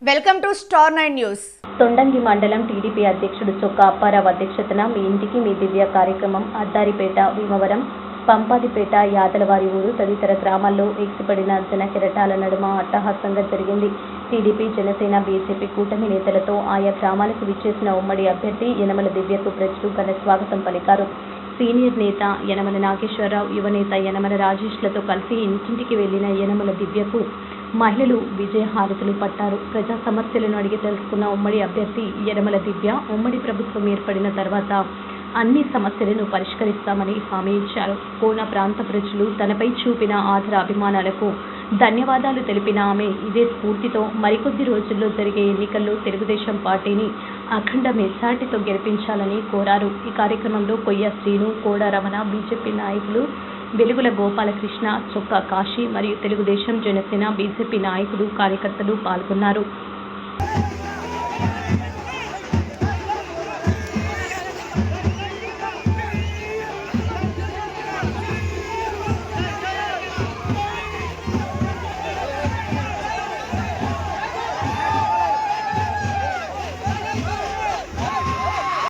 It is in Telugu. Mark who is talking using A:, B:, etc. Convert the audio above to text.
A: Welcome to star 9 news.
B: Thondangi mandal TDP అధ్యక్షుడు చొక్కా అప్పారావు అధ్యక్షతన మీ ఇంటికి మీ దివ్య కార్యక్రమం అద్దారిపేట, భీమవరం, పంపాదిపేట, యాదలవారి ఊరు తదితర గ్రామాల్లో ఎగిసిపడిన జనకెరటాల నడుమ అట్టహాసంగా జరిగింది. టీడీపీ, జనసేన, బీజేపీ కూటమి నేతలతో ఆయా గ్రామాలకు విచ్చేసిన ఉమ్మడి అభ్యర్థి యనమల దివ్యకు ప్రజలు ఘన స్వాగతం పలికారు. సీనియర్ నేత యనమల నాగేశ్వరరావు, యువనేత యనమల రాజేష్లతో కలిసి ఇంటింటికి వెళ్లిన యనమల దివ్యకు మహిళలు విజయహారతులు పట్టారు. ప్రజా సమస్యలను అడిగి తెలుసుకున్న ఉమ్మడి అభ్యర్థి యనమల దివ్య ఉమ్మడి ప్రభుత్వం ఏర్పడిన తర్వాత అన్ని సమస్యలను పరిష్కరిస్తామని హామీ ఇచ్చారు. కోన ప్రాంత ప్రజలు తనపై చూపిన ఆదర అభిమానాలకు ధన్యవాదాలు తెలిపిన ఆమె ఇదే స్ఫూర్తితో మరికొద్ది రోజుల్లో జరిగే ఎన్నికల్లో తెలుగుదేశం పార్టీని అఖండ మెజార్టీతో గెలిపించాలని కోరారు. ఈ కార్యక్రమంలో కొయ్య శ్రీను, కోడ రమణ, బీజేపీ నాయకులు వెలుగుల గోపాలకృష్ణ, చొక్కా కాశీ మరియు తెలుగుదేశం, జనసేన, బీజేపీ నాయకులు, కార్యకర్తలు పాల్గొన్నారు.